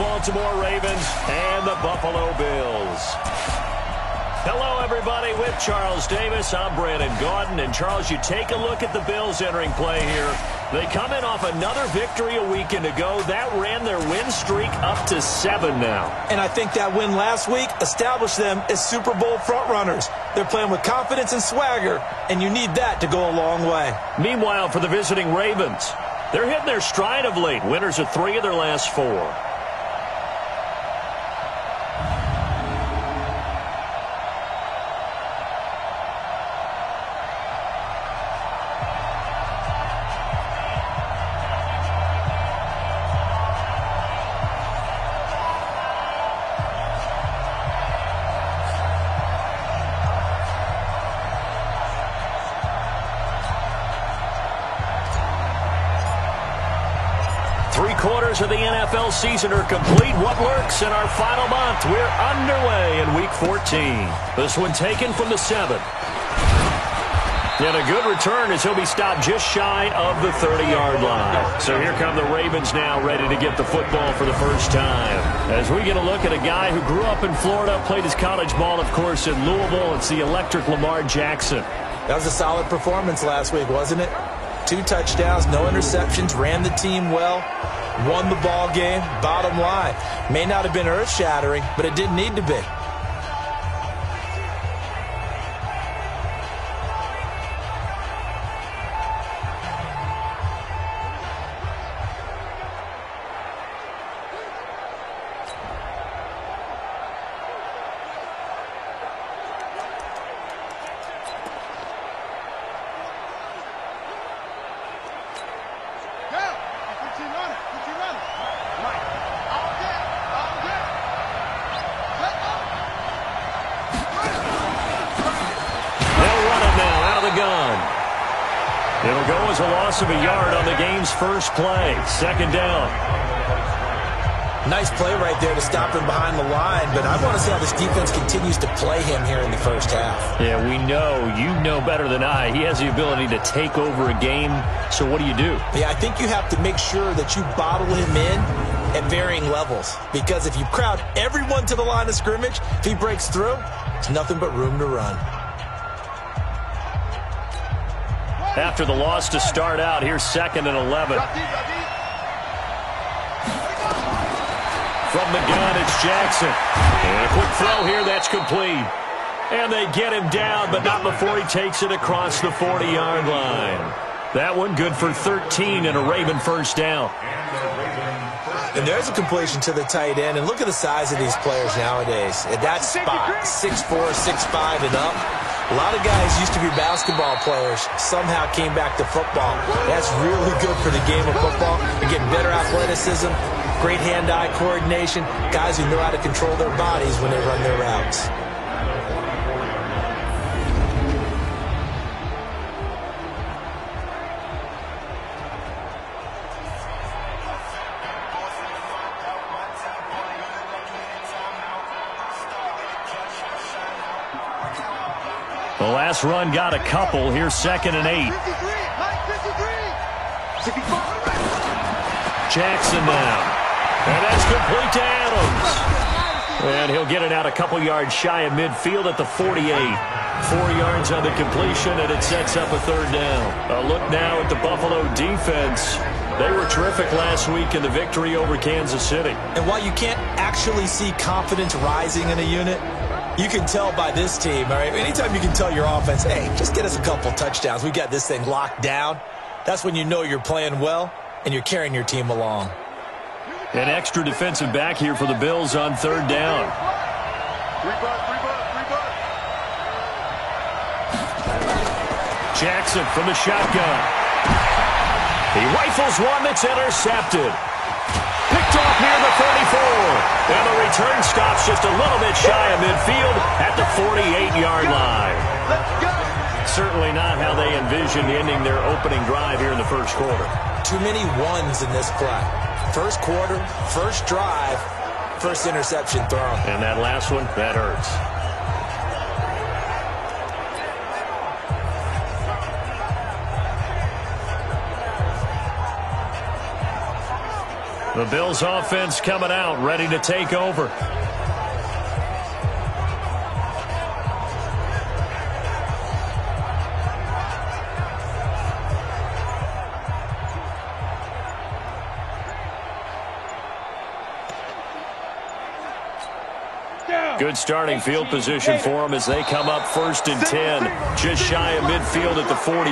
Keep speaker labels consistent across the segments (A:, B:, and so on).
A: Baltimore Ravens and the Buffalo Bills. Hello, everybody. With Charles Davis, I'm Brandon Gaudin. And, Charles, you take a look at the Bills entering play here. They come in off another victory a weekend ago. That ran their win streak up to 7 now.
B: And I think that win last week established them as Super Bowl frontrunners. They're playing with confidence and swagger, and you need that to go a long way.
A: Meanwhile, for the visiting Ravens, they're hitting their stride of late. Winners of 3 of their last 4. Of the NFL season are complete. What lurks in our final month? We're underway in Week 14. This one taken from the 7. And a good return as he'll be stopped just shy of the 30-yard line. So here come the Ravens now, ready to get the football for the first time. As we get a look at a guy who grew up in Florida, played his college ball, of course, in Louisville. It's the electric Lamar Jackson.
B: That was a solid performance last week, wasn't it? 2 touchdowns, no interceptions, ran the team well. Won the ball game. Bottom line, may not have been earth-shattering, but it didn't need to be.
A: It'll go as a loss of a yard on the game's first play. 2nd down.
B: Nice play right there to stop him behind the line, but I want to see how this defense continues to play him here in the first half.
A: Yeah, we know. You know better than I. He has the ability to take over a game. So what do?
B: Yeah, I think you have to make sure that you bottle him in at varying levels, because if you crowd everyone to the line of scrimmage, if he breaks through, it's nothing but room to run.
A: After the loss to start out, here's 2nd and 11. From the gun, it's Jackson. And a quick throw here, that's complete. And they get him down, but not before he takes it across the 40-yard line. That one good for 13 and a Raven first down.
B: And there's a completion to the tight end. And look at the size of these players nowadays. At that spot, 6'4", 6'5", and up. A lot of guys used to be basketball players, somehow came back to football. That's really good for the game of football. You're getting better athleticism, great hand-eye coordination, guys who know how to control their bodies when they run their routes.
A: The last run got a couple. Here's 2nd and 8. Jackson now. And that's complete to Adams. And he'll get it out a couple yards shy of midfield at the 48. 4 yards on the completion, and it sets up a 3rd down. A look now at the Buffalo defense. They were terrific last week in the victory over Kansas City.
B: And while you can't actually see confidence rising in a unit, you can tell by this team, all right? Anytime you can tell your offense, hey, just get us a couple touchdowns. We got this thing locked down. That's when you know you're playing well and you're carrying your team along.
A: An extra defensive back here for the Bills on 3rd down. Jackson from the shotgun. He rifles one that's intercepted. Picked off near the 34. And the return stops just a little bit shy of midfield at the 48-yard line. Certainly not how they envisioned ending their opening drive here in the first quarter.
B: Too many ones in this play. First quarter, first drive, first interception thrown.
A: And that last one, that hurts. The Bills offense coming out, ready to take over. Good starting field position for them as they come up 1st and 10. Just shy of midfield at the 48.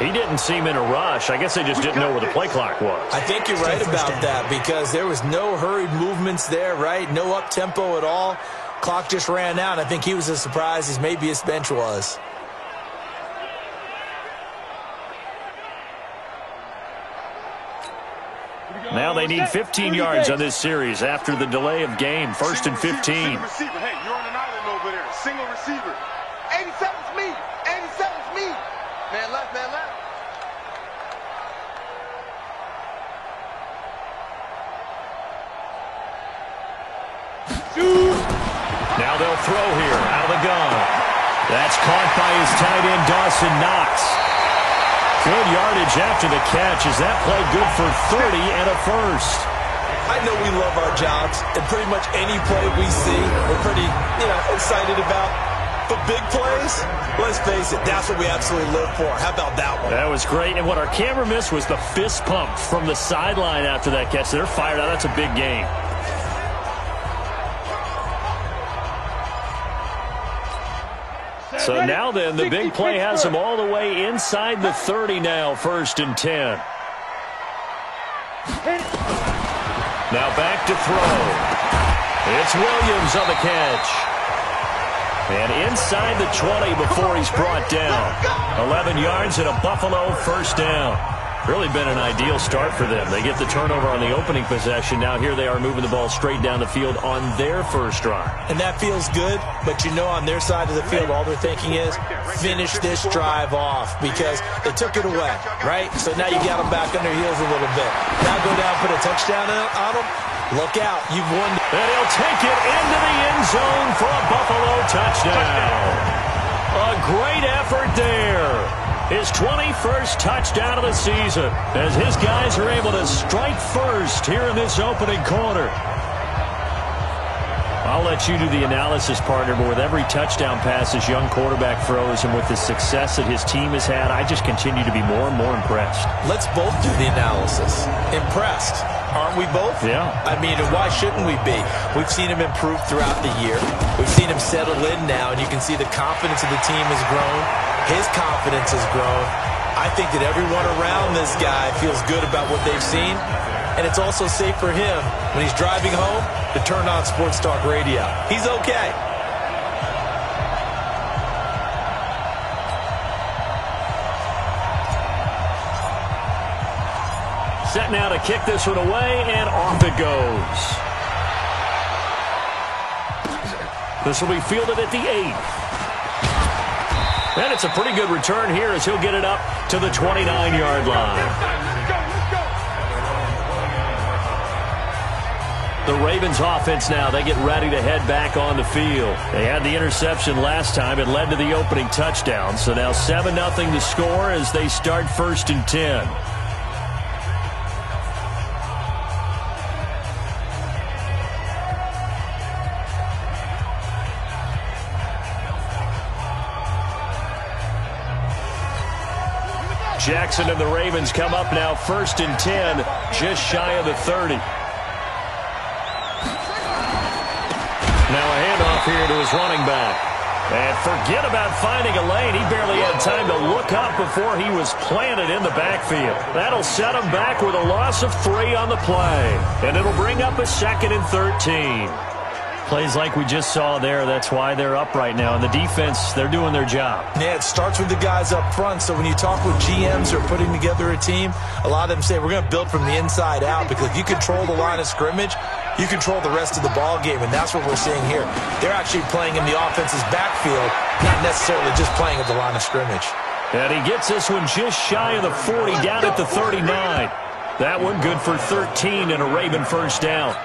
A: He didn't seem in a rush. I guess they just didn't know where the play clock was.
B: I think you're right about that because there was no hurried movements there, right? No up-tempo at all. Clock just ran out. I think he was as surprised as maybe his bench was.
A: Now they need 15 yards on this series after the delay of game. 1st and 15.
C: Single receiver. Hey, you're on an island over there. Single receiver. 87's me. 87's me. Man left, man left.
A: Now they'll throw here out of the gun. That's caught by his tight end, Dawson Knox. Good yardage after the catch. Is that play good for 30 and a first?
B: I know we love our jobs, and pretty much any play we see, we're pretty, excited about. But big plays, let's face it, that's what we absolutely live for. How about that one?
A: That was great. And what our camera missed was the fist pump from the sideline after that catch. They're fired out. That's a big game. So now then, the big play has them all the way inside the 30 now, 1st and 10. Now back to throw. It's Williams on the catch. And inside the 20 before he's brought down. 11 yards and a Buffalo first down. Really been an ideal start for them. They get the turnover on the opening possession. Now here they are moving the ball straight down the field on their first drive.
B: And that feels good, but on their side of the field, all they're thinking is finish this drive off because they took it away, right? So now you got them back on their heels a little bit. Now go down, put a touchdown on them. Look out, you've won.
A: And he'll take it into the end zone for a Buffalo touchdown. A great effort there. His 21st touchdown of the season as his guys are able to strike first here in this opening quarter. I'll let you do the analysis, partner, but with every touchdown pass this young quarterback throws and with the success that his team has had, I just continue to be more and more impressed.
B: Let's both do the analysis. Impressed. Aren't we both?
A: Yeah.
B: I mean, why shouldn't we be? We've seen him improve throughout the year. We've seen him settle in now, and you can see the confidence of the team has grown. His confidence has grown. I think that everyone around this guy feels good about what they've seen, and it's also safe for him when he's driving home to turn on Sports Talk Radio. He's okay.
A: Set now to kick this one away, and off it goes. This will be fielded at the 8. And it's a pretty good return here as he'll get it up to the 29-yard line. The Ravens offense now, they get ready to head back on the field. They had the interception last time. It led to the opening touchdown. So now 7-0 to score as they start 1st and 10. Jackson and the Ravens come up now 1st and 10, just shy of the 30. Now a handoff here to his running back. And forget about finding a lane. He barely had time to look up before he was planted in the backfield. That'll set him back with a loss of 3 on the play. And it'll bring up a 2nd and 13. Plays like we just saw there, that's why they're up right now. And the defense, they're doing their job.
B: Yeah, it starts with the guys up front. So when you talk with GMs who are putting together a team, a lot of them say we're going to build from the inside out because if you control the line of scrimmage, you control the rest of the ball game, and that's what we're seeing here. They're actually playing in the offense's backfield, not necessarily just playing at the line of scrimmage.
A: And he gets this one just shy of the 40, down at the 39. That one good for 13 and a Raven first down.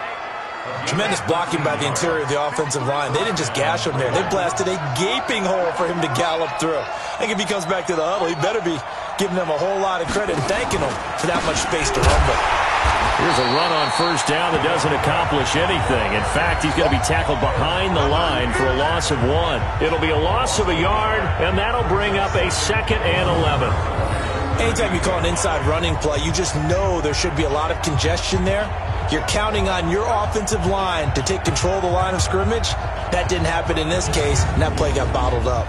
B: Tremendous blocking by the interior of the offensive line. They didn't just gash him there. They blasted a gaping hole for him to gallop through. I think if he comes back to the huddle, he better be giving them a whole lot of credit and thanking them for that much space to run with.
A: Here's a run on first down that doesn't accomplish anything. In fact, he's going to be tackled behind the line for a loss of 1. It'll be a loss of a yard, and that'll bring up a 2nd and 11.
B: Anytime you call an inside running play, you just know there should be a lot of congestion there. You're counting on your offensive line to take control of the line of scrimmage. That didn't happen in this case, and that play got bottled up.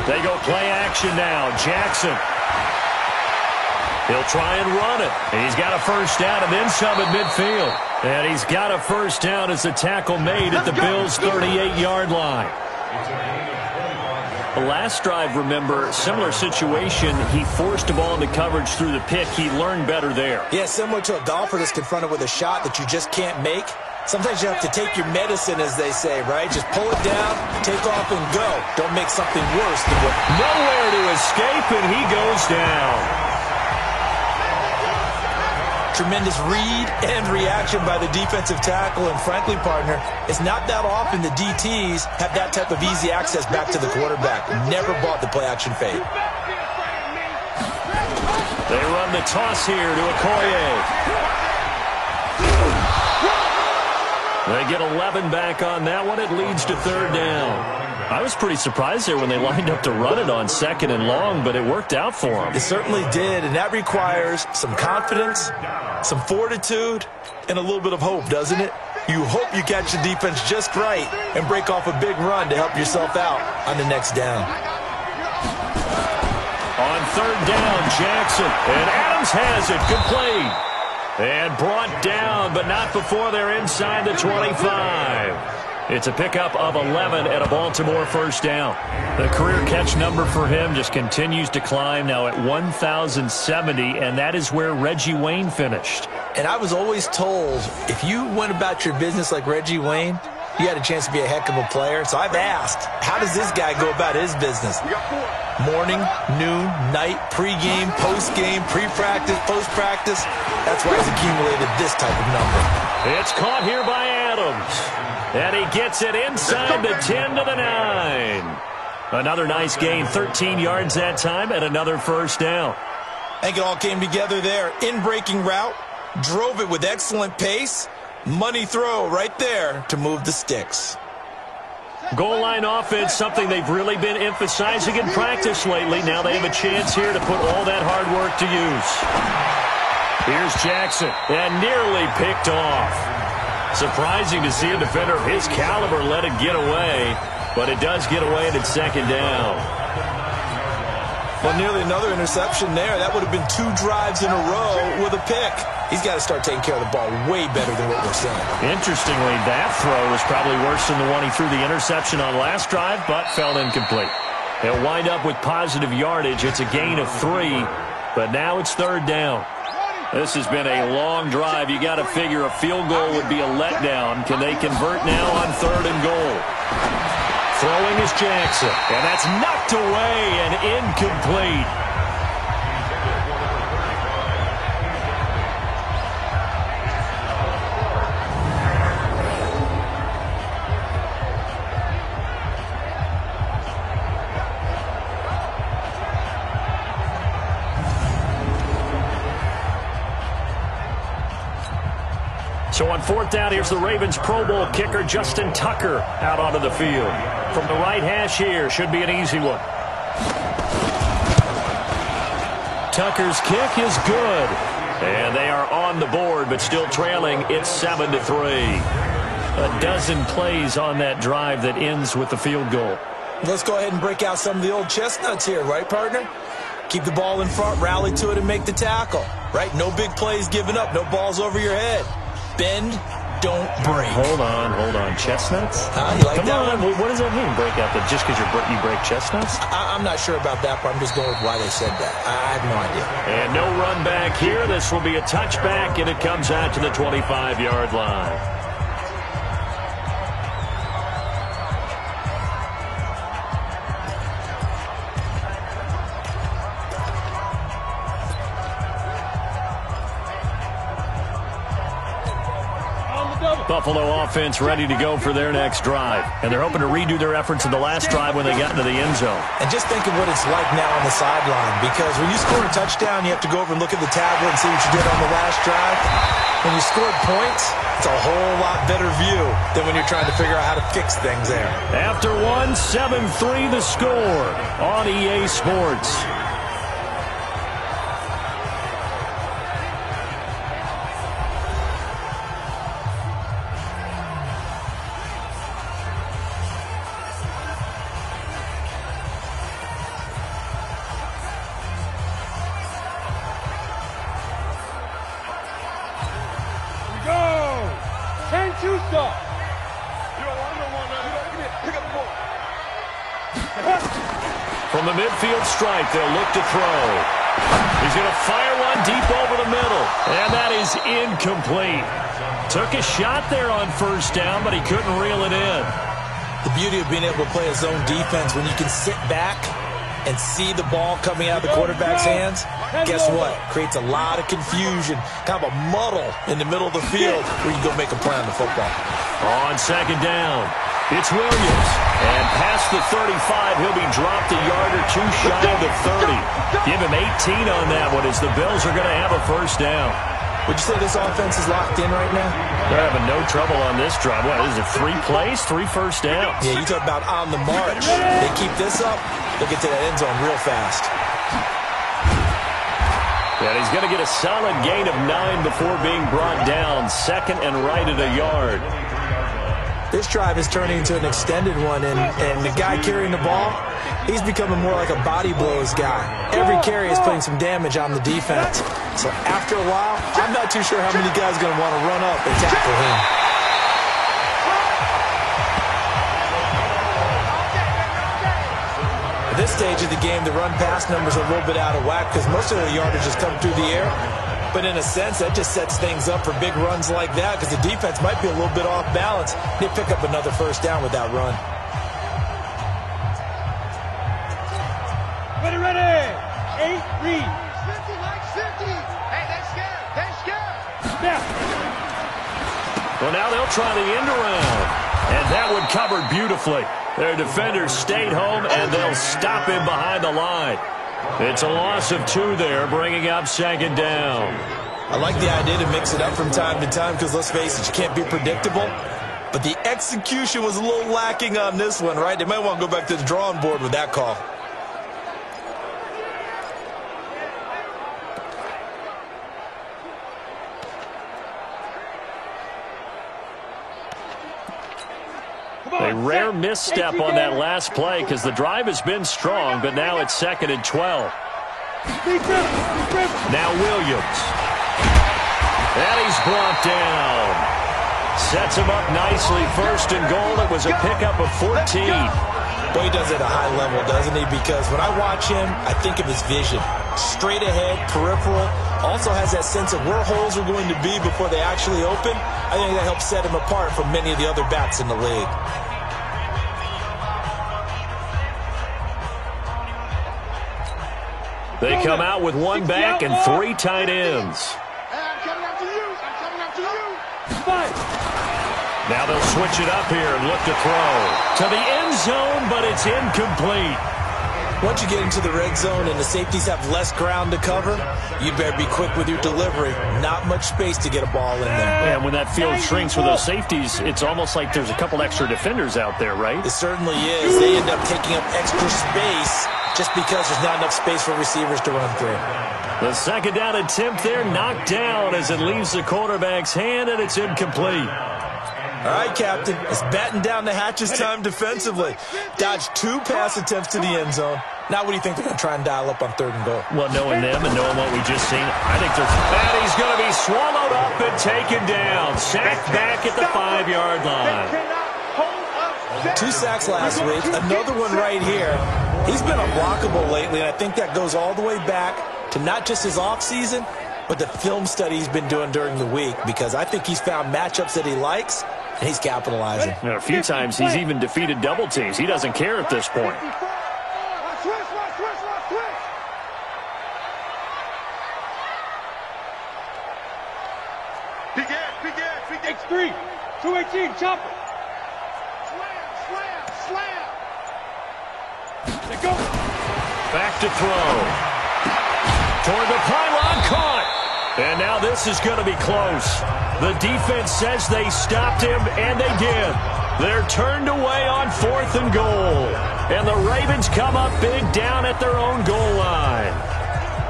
A: They go play action now. Jackson. He'll try and run it. And he's got a first down and then some at midfield. And he's got a first down as the tackle made at the Bills' 38-yard line. The last drive, remember, similar situation. He forced the ball into coverage through the pick. He learned better there.
B: Yeah, similar to a golfer that's confronted with a shot that you just can't make. Sometimes you have to take your medicine, as they say, right? Just pull it down, take off, and go. Don't make something worse than what...
A: Nowhere to escape, and he goes down.
B: Tremendous read and reaction by the defensive tackle, and frankly, partner, it's not that often the DTs have that type of easy access back to the quarterback. Never bought the play-action fade.
A: They run the toss here to Okoye. They get 11 back on that one. It leads to 3rd down. I was pretty surprised there when they lined up to run it on 2nd and long, but it worked out for them.
B: It certainly did, and that requires some confidence, some fortitude, and a little bit of hope, doesn't it? You hope you catch the defense just right and break off a big run to help yourself out on the next down.
A: On 3rd down, Jackson, and Adams has it. Good play. And brought down, but not before they're inside the 25. It's a pickup of 11 at a Baltimore first down. The career catch number for him just continues to climb, now at 1,070, and that is where Reggie Wayne finished.
B: And I was always told, if you went about your business like Reggie Wayne, you had a chance to be a heck of a player. So I've asked, how does this guy go about his business? Morning, noon, night, pregame, postgame, pre-practice, post-practice. That's why he's accumulated this type of number.
A: It's caught here by Adams. And he gets it inside the 10 to the 9. Another nice gain, 13 yards that time, and another first down.
B: I think it all came together there. In-breaking route, drove it with excellent pace. Money throw right there to move the sticks.
A: Goal line offense, something they've really been emphasizing in practice lately. Now they have a chance here to put all that hard work to use. Here's Jackson, and nearly picked off. Surprising to see a defender of his caliber let it get away, but it does get away and it's 2nd down.
B: Well, nearly another interception there. That would have been 2 drives in a row with a pick. He's got to start taking care of the ball way better than what we're seeing. Interestingly, that throw was probably worse than the one he threw the interception on last drive, but fell incomplete. He'll wind up with positive yardage. It's a gain of 3, but now it's 3rd down. This has been a long drive. You got to figure a field goal would be a letdown. Can they convert now on 3rd and goal? Throwing is Jackson, and that's knocked away and incomplete. So on 4th down, here's the Ravens Pro Bowl kicker, Justin Tucker, out onto the field. From the right hash here, should be an easy one. Tucker's kick is good. And they are on the board, but still trailing. It's 7-3. A dozen plays on that drive that ends with the field goal. Let's go ahead and break out some of the old chestnuts here, right, partner? Keep the ball in front, rally to it, and make the tackle, right? No big plays given up, no balls over your head. Bend, don't break.
A: Hold on. Chestnuts?
B: You like
A: Come
B: that
A: on.
B: one?
A: What does that mean, break out? Just because you break chestnuts?
B: I'm not sure about that, but I'm just going with why they said that. I have no idea.
A: And no run back here. This will be a touchback, and it comes out to the 25-yard line. Buffalo offense ready to go for their next drive. And they're hoping to redo their efforts in the last drive when they got into the end zone.
B: And just think of what it's like now on the sideline, because when you score a touchdown, you have to go over and look at the tablet and see what you did on the last drive. When you scored points, it's a whole lot better view than when you're trying to figure out how to fix things there.
A: After 7-3 the score on EA Sports. From the midfield stripe, they'll look to throw. He's going to fire one deep over the middle, and that is incomplete. Took a shot there on first down, but he couldn't reel it in.
B: The beauty of being able to play a zone defense when you can sit back and see the ball coming out of the quarterback's hands, guess what? Creates a lot of confusion, kind of a muddle in the middle of the field where you go make a play on the football.
A: On second down, it's Williams. And past the 35, he'll be dropped a yard or two shy of the 30. Give him 18 on that one as the Bills are going to have a first down.
B: Would you say this offense is locked in right now?
A: They're having no trouble on this drive. What is it, 3 plays, 3 first downs?
B: Yeah, you talk about on the march. They keep this up, they'll get to that end zone real fast.
A: And he's going to get a solid gain of 9 before being brought down. Second and right at a yard.
B: This drive is turning into an extended one, and the guy carrying the ball, he's becoming more like a body blows guy. Every carry is putting some damage on the defense. So after a while, I'm not too sure how many guys are going to want to run up and tackle him. At this stage of the game, the run-pass numbers are a little bit out of whack because most of the yardage has come through the air. But in a sense, that just sets things up for big runs like that because the defense might be a little bit off balance. They pick up another first down with that run.
D: Ready. 8, read.
C: 50 like 50. Hey, they're scared. They're scared.
D: Snap.
A: Well, now they'll try the end around. And that one covered beautifully. Their defenders stayed home, and they'll stop him behind the line. It's a loss of 2 there, bringing up second down.
B: I like the idea to mix it up from time to time because, let's face it, you can't be predictable. But the execution was a little lacking on this one, right? They might want to go back to the drawing board with that call.
A: A rare misstep on that last play because the drive has been strong, but now it's 2nd and 12. Now Williams. And he's brought down. Sets him up nicely. 1st and goal. It was a pickup of 14.
B: Boy, he does it at a high level, doesn't he? Because when I watch him, I think of his vision. Straight ahead, peripheral. Also has that sense of where holes are going to be before they actually open. I think that helps set him apart from many of the other backs in the league.
A: They come out with 1 back and 3 tight ends.
C: Hey, I'm coming after you. I'm coming after you.
A: Now they'll switch it up here and look to throw. To the end zone, but it's incomplete.
B: Once you get into the red zone and the safeties have less ground to cover, you better be quick with your delivery. Not much space to get a ball in there.
A: And when that field shrinks with those safeties, it's almost like there's a couple extra defenders out there, right?
B: It certainly is. They end up taking up extra space just because there's not enough space for receivers to run through.
A: The second down attempt there knocked down as it leaves the quarterback's hand, and it's incomplete.
B: All right, Captain. It's batten down the hatches time defensively. Dodged 2 pass attempts to the end zone. Now what do you think they're going to try and dial up on 3rd and goal?
A: Well, knowing them and knowing what we just seen, I think and he's going to be swallowed up and taken down. Sacked back at the 5-yard line.
B: 2 sacks last week. Another one right here. He's been unblockable lately, and I think that goes all the way back to not just his offseason, but the film study he's been doing during the week, because I think he's found matchups that he likes, and he's capitalizing.
A: And a few times he's even defeated double teams. He doesn't care at this point.
D: X3, 218, chopper. Slam. Let go.
A: Back to throw. Toward the pylon, caught. And now this is going to be close. The defense says they stopped him, and they did. They're turned away on 4th and goal. And the Ravens come up big down at their own goal line.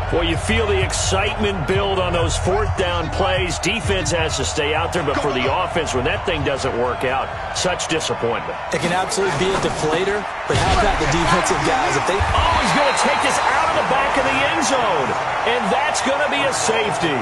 A: Well, you feel the excitement build on those 4th down plays. Defense has to stay out there, but for the offense, when that thing doesn't work out, such disappointment.
B: It can absolutely be a deflator, but how about the defensive guys? If they...
A: Oh, he's going to take this out of the back of the end zone, and that's going to be a safety.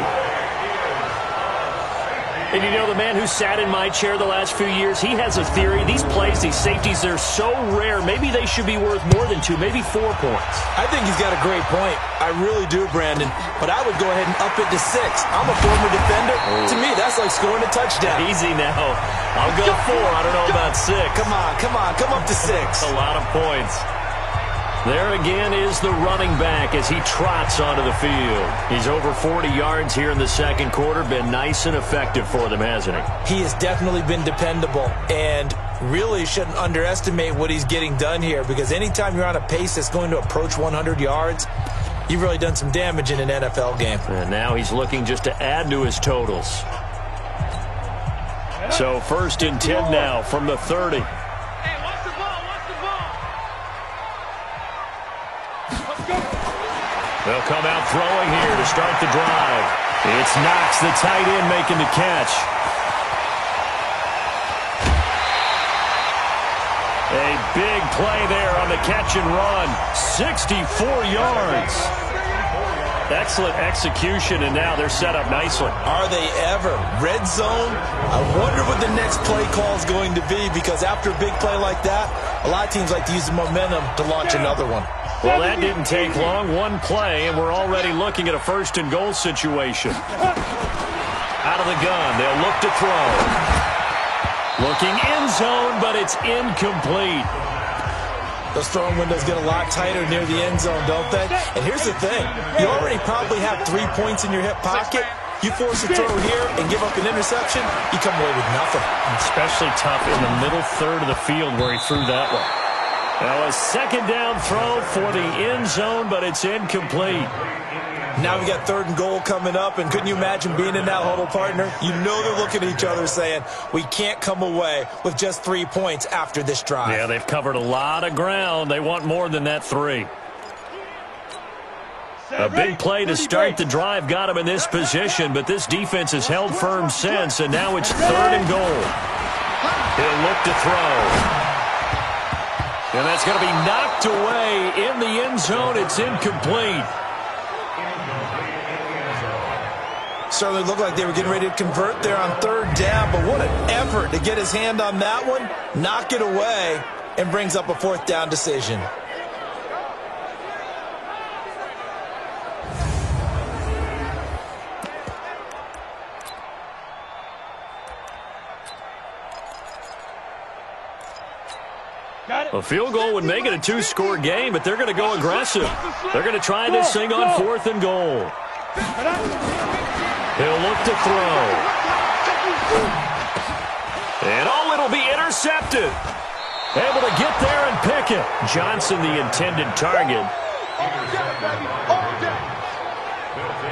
A: And you know, the man who sat in my chair the last few years, he has a theory. These plays, these safeties, they're so rare. Maybe they should be worth more than 2, maybe 4 points.
B: I think he's got a great point. I really do, Brandon. But I would go ahead and up it to 6. I'm a former defender. To me, that's like scoring a touchdown.
A: Easy now. I'll go 4. I don't know about 6.
B: Come on. Come up to 6.
A: A lot of points. There again is the running back as he trots onto the field. He's over 40 yards here in the 2nd quarter. Been nice and effective for them, hasn't he?
B: He has definitely been dependable, and really shouldn't underestimate what he's getting done here, because anytime you're on a pace that's going to approach 100 yards, you've really done some damage in an NFL game.
A: And now he's looking just to add to his totals. So 1st and 10 now from the 30. They'll come out throwing here to start the drive. It's Knox, the tight end, making the catch. A big play there on the catch and run. 64 yards. Excellent execution, and now they're set up nicely.
B: Are they ever? Red zone? I wonder what the next play call is going to be, because after a big play like that, a lot of teams like to use the momentum to launch another one.
A: Well, that didn't take long. One play, and we're already looking at a 1st and goal situation. Out of the gun, they'll look to throw. Looking end zone, but it's incomplete.
B: Those throwing windows get a lot tighter near the end zone, don't they? And here's the thing. You already probably have 3 points in your hip pocket. You force a throw here and give up an interception, you come away with nothing.
A: Especially tough in the middle 3rd of the field where he threw that one. Now a 2nd down throw for the end zone, but it's incomplete.
B: Now we got 3rd and goal coming up, and couldn't you imagine being in that huddle, partner? You know they're looking at each other saying, we can't come away with just 3 points after this drive.
A: Yeah, they've covered a lot of ground. They want more than that 3. A big play to start the drive got him in this position, but this defense has held firm since, and now it's 3rd and goal. He'll look to throw. And that's going to be knocked away in the end zone. It's incomplete.
B: Certainly looked like they were getting ready to convert there on 3rd down, but what an effort to get his hand on that one, knock it away, and brings up a 4th down decision.
A: A field goal would make it a 2-score game, but they're going to go aggressive. They're going to try this thing on 4th and goal. He'll look to throw. And oh, it'll be intercepted. Able to get there and pick it. Johnson, the intended target.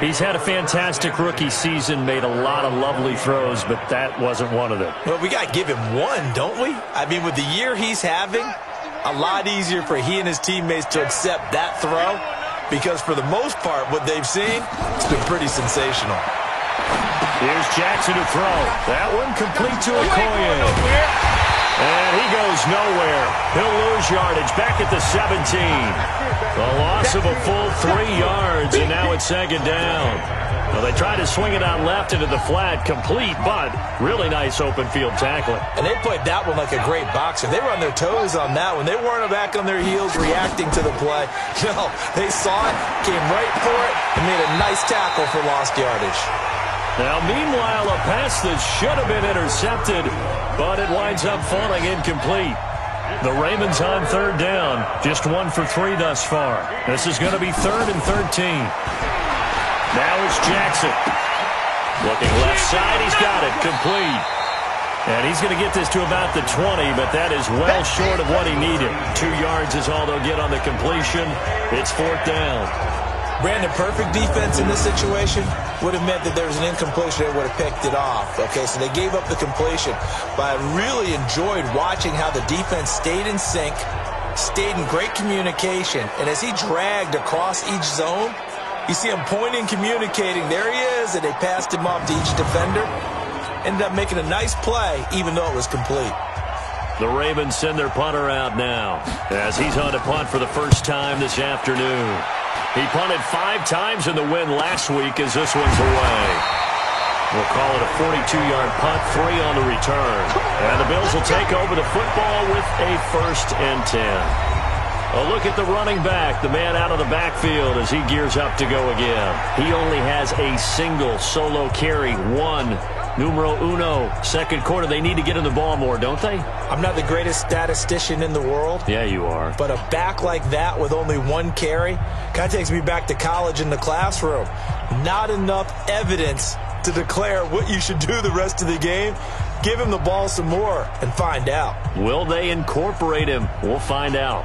A: He's had a fantastic rookie season, made a lot of lovely throws, but that wasn't one of them.
B: Well, we got to give him one, don't we? I mean, with the year he's having, a lot easier for he and his teammates to accept that throw, because for the most part, what they've seen, it's been pretty sensational.
A: Here's Jackson to throw. That one complete to Okoye. And he goes nowhere. He'll lose yardage back at the 17. The loss of a full 3 yards, and now it's second down. Well, they tried to swing it out left into the flat, complete, but really nice open field tackling.
B: And they played that one like a great boxer. They were on their toes on that one. They weren't back on their heels reacting to the play. No, they saw it, came right for it, and made a nice tackle for lost yardage.
A: Now, meanwhile, a pass that should have been intercepted, but it winds up falling incomplete. The Ravens on third down, just 1 for 3 thus far. This is going to be 3rd and 13. Now it's Jackson. Looking left side, he's got it, complete. And he's going to get this to about the 20, but that is well short of what he needed. 2 yards is all they'll get on the completion. It's 4th down.
B: Brandon, perfect defense in this situation would have meant that there was an incompletion. They would have picked it off. Okay, so they gave up the completion. But I really enjoyed watching how the defense stayed in sync, stayed in great communication. And as he dragged across each zone, you see him pointing, communicating. There he is, and they passed him off to each defender. Ended up making a nice play, even though it was complete.
A: The Ravens send their punter out now as he's on to punt for the first time this afternoon. He punted 5 times in the win last week as this one's away. We'll call it a 42-yard punt, 3 on the return. And the Bills will take over the football with a 1st and 10. A look at the running back, the man out of the backfield as he gears up to go again. He only has a single solo carry, 1. Numero uno, second quarter. They need to get in the ball more, don't they?
B: I'm not the greatest statistician in the world.
A: Yeah, you are.
B: But a back like that with only 1 carry kind of takes me back to college in the classroom. Not enough evidence to declare what you should do the rest of the game. Give him the ball some more and find out.
A: Will they incorporate him? We'll find out.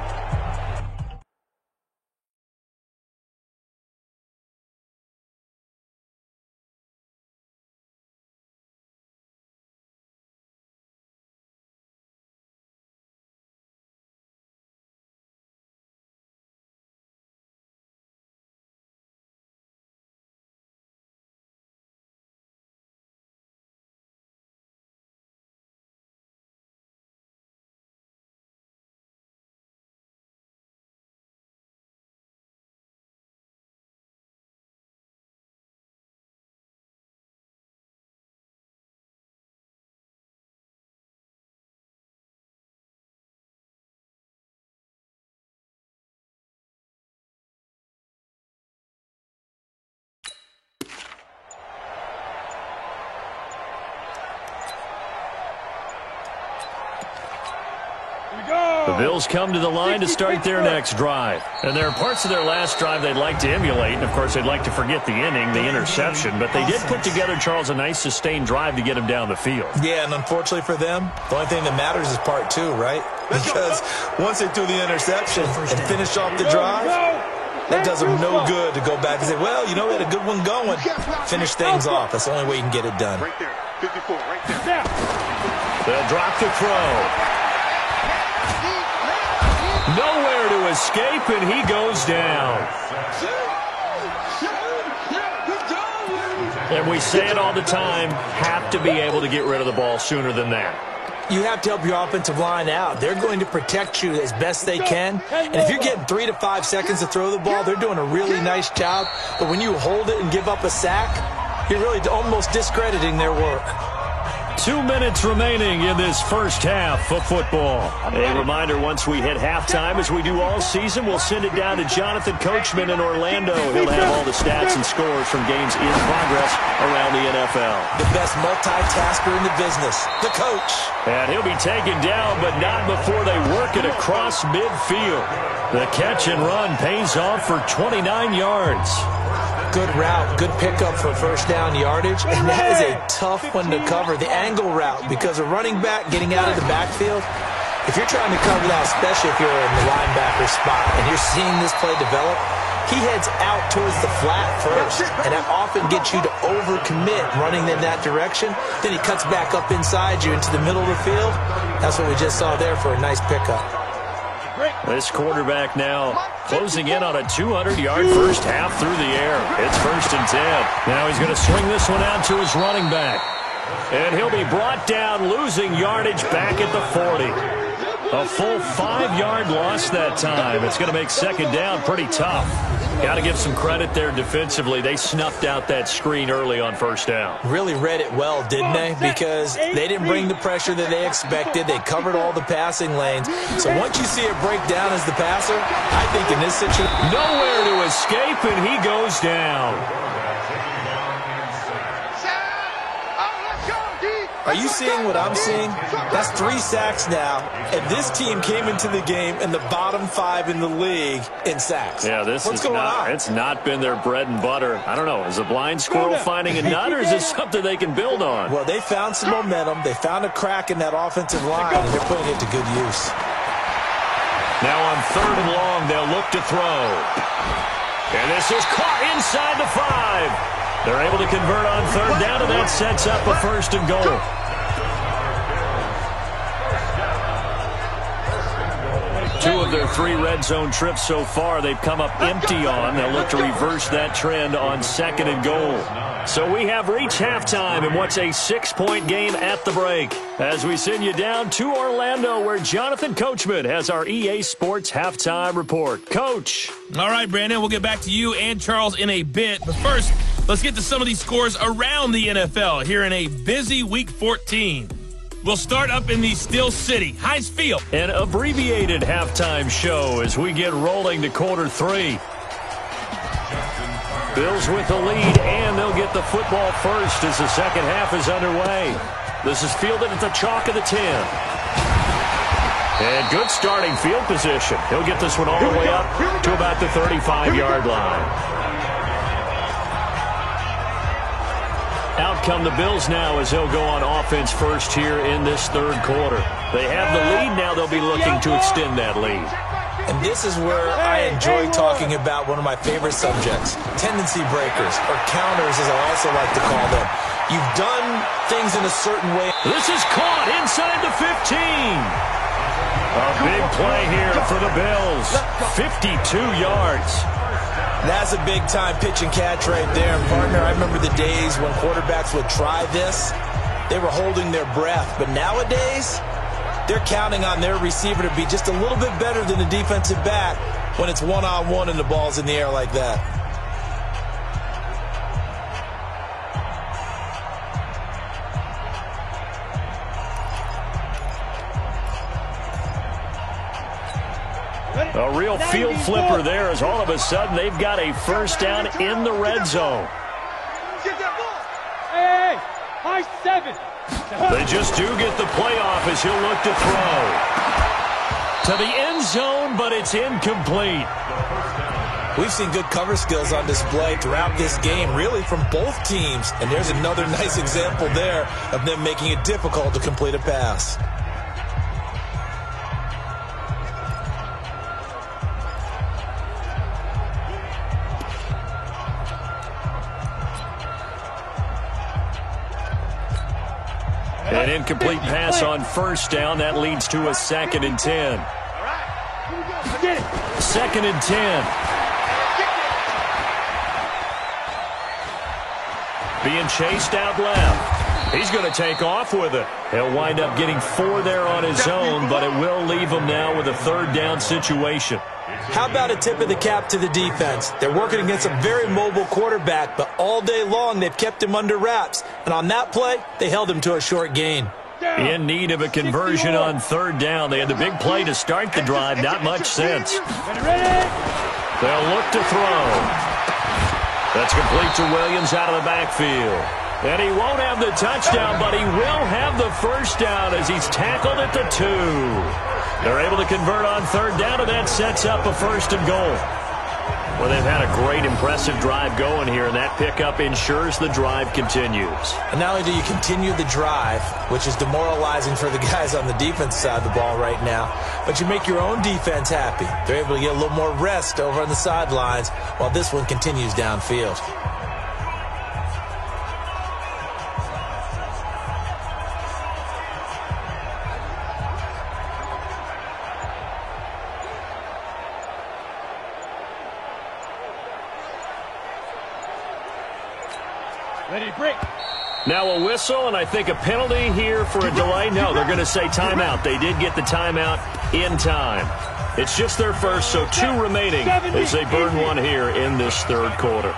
A: The Bills come to the line to start their next drive. And there are parts of their last drive they'd like to emulate. And, of course, they'd like to forget the inning, the interception. But they did put together, Charles, a nice sustained drive to get him down the field.
B: Yeah, and unfortunately for them, the only thing that matters is part 2, right? Because once they threw the interception and finished off the drive, that does them no good to go back and say, well, you know, we had a good one going. Finish things off. That's the only way you can get it done.
C: Right there. 54, right there.
A: They'll drop the throw. Nowhere to escape, and he goes down. And we say it all the time, have to be able to get rid of the ball sooner than that.
B: You have to help your offensive line out. They're going to protect you as best they can. And if you're getting 3 to 5 seconds to throw the ball, they're doing a really nice job. But when you hold it and give up a sack, you're really almost discrediting their work.
A: 2 minutes remaining in this first half of football. A reminder, once we hit halftime, as we do all season, we'll send it down to Jonathan Coachman in Orlando. He'll have all the stats and scores from games in progress around the NFL.
B: The best multitasker in the business, the coach.
A: And he'll be taken down, but not before they work it across midfield. The catch and run pays off for 29 yards.
B: Good route, good pickup for first down yardage, and that is a tough one to cover, the angle route, because a running back getting out of the backfield, if you're trying to cover that, especially if you're in the linebacker spot and you're seeing this play develop, he heads out towards the flat first, and that often gets you to overcommit running in that direction. Then he cuts back up inside you into the middle of the field. That's what we just saw there for a nice pickup.
A: This quarterback now closing in on a 200-yard first half through the air. It's 1st and 10. Now he's going to swing this one out to his running back. And he'll be brought down, losing yardage back at the 40. A full 5-yard loss that time. It's going to make 2nd down pretty tough. Got to give some credit there defensively. They snuffed out that screen early on 1st down.
B: Really read it well, didn't they? Because they didn't bring the pressure that they expected. They covered all the passing lanes. So once you see it break down as the passer, I think in this situation,
A: nowhere to escape, and he goes down.
B: Are you seeing what I'm seeing? That's 3 sacks now, and this team came into the game in the bottom 5 in the league in sacks.
A: Yeah,
B: What's going on?
A: It's not been their bread and butter. I don't know. Is a blind squirrel finding a nut, or is this something they can build on?
B: Well, they found some momentum. They found a crack in that offensive line, and they're putting it to good use.
A: Now on 3rd and long, they'll look to throw. And this is caught inside the 5. They're able to convert on 3rd down, and that sets up a 1st and goal. Two of their 3 red zone trips so far they've come up empty on. They'll look to reverse that trend on 2nd and goal. So we have reached halftime in what's a 6-point game at the break, as we send you down to Orlando, where Jonathan Coachman has our EA Sports Halftime Report. Coach.
E: All right, Brandon, we'll get back to you and Charles in a bit. But first, let's get to some of these scores around the NFL here in a busy Week 14. We'll start up in the Steel City, Heinz Field.
A: An abbreviated halftime show as we get rolling to quarter 3. Bills with the lead, and they'll get the football first as the second half is underway. This is fielded at the chalk of the 10. And good starting field position. He'll get this one all the way up to about the 35-yard line. Out come the Bills now as they'll go on offense first here in this 3rd quarter. They have the lead. Now they'll be looking to extend that lead.
B: And this is where I enjoy talking about one of my favorite subjects, tendency breakers, or counters as I also like to call them. You've done things in a certain way.
A: This is caught inside the 15. A big play here for the Bills. 52 yards.
B: That's a big-time pitch and catch right there. And, partner, I remember the days when quarterbacks would try this. They were holding their breath. But nowadays, they're counting on their receiver to be just a little bit better than the defensive back when it's one-on-one and the ball's in the air like that.
A: A real field flipper there as all of a sudden they've got a first down in the red zone.
D: Hey, high 7.
A: They just do get the playoff as he'll look to throw. To the end zone, but it's incomplete.
B: We've seen good cover skills on display throughout this game, really from both teams. And there's another nice example there of them making it difficult to complete a pass.
A: An incomplete pass on first down. That leads to a 2nd and 10. 2nd and 10. Being chased out left. He's going to take off with it. He'll wind up getting 4 there on his own, but it will leave him now with a 3rd down situation.
B: How about a tip of the cap to the defense? They're working against a very mobile quarterback, but all day long they've kept him under wraps. And on that play, they held him to a short gain.
A: In need of a conversion on 3rd down. They had the big play to start the drive. Not much sense. They'll look to throw. That's complete to Williams out of the backfield. And he won't have the touchdown, but he will have the first down as he's tackled at the 2. They're able to convert on 3rd down, and that sets up a 1st and goal. Well, they've had a great, impressive drive going here, and that pickup ensures the drive continues.
B: And not only do you continue the drive, which is demoralizing for the guys on the defense side of the ball right now, but you make your own defense happy. They're able to get a little more rest over on the sidelines while this one continues downfield.
D: Ready, break.
A: Now a whistle, and I think a penalty here for a delay. No, they're going to say timeout. They did get the timeout in time. It's just their first, so 2 remaining as they burn one here in this third quarter.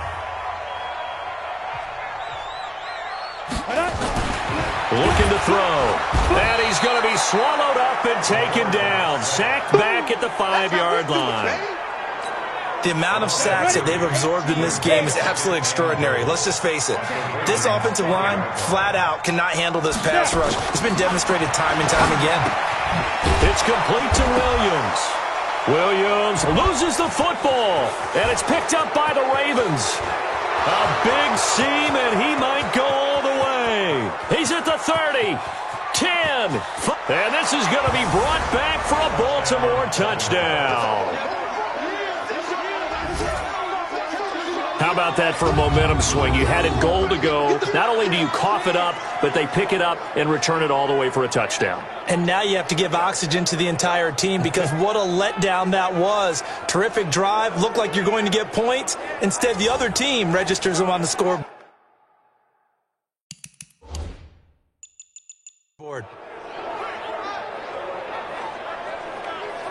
A: Looking to throw. And he's going to be swallowed up and taken down. Sacked back at the 5-yard line.
B: The amount of sacks that they've absorbed in this game is absolutely extraordinary. Let's just face it. This offensive line, flat out, cannot handle this pass rush. It's been demonstrated time and time again.
A: It's complete to Williams. Williams loses the football, and it's picked up by the Ravens. A big seam, and he might go all the way. He's at the 30, 10, and this is going to be brought back for a Baltimore touchdown. How about that for a momentum swing? You had it goal to go. Not only do you cough it up, but they pick it up and return it all the way for a touchdown.
B: And now you have to give oxygen to the entire team because what a letdown that was. Terrific drive. Looked like you're going to get points. Instead, the other team registers them on the scoreboard.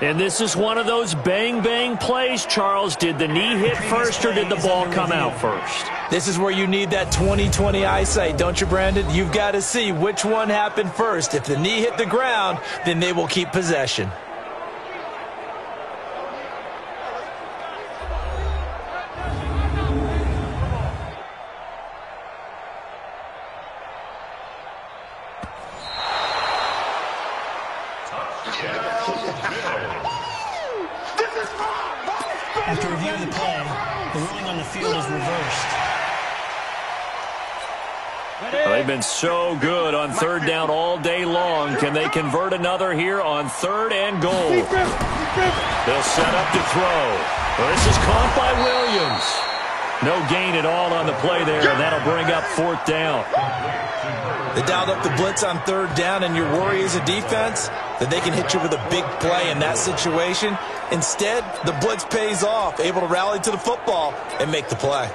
A: And this is one of those bang-bang plays, Charles. Did the knee hit first or did the ball come out first?
B: This is where you need that 20/20 eyesight, don't you, Brandon? You've got to see which one happened first. If the knee hit the ground, then they will keep possession.
F: After reviewing the play, the ruling on the field is reversed.
A: They've been so good on third down all day long. Can they convert another here on 3rd and goal? They'll set up to throw. Well, this is caught by Williams. No gain at all on the play there, and that'll bring up 4th down.
B: They dialed up the blitz on 3rd down, and your worry as a defense that they can hit you with a big play in that situation. Instead, the blitz pays off, able to rally to the football and make the play.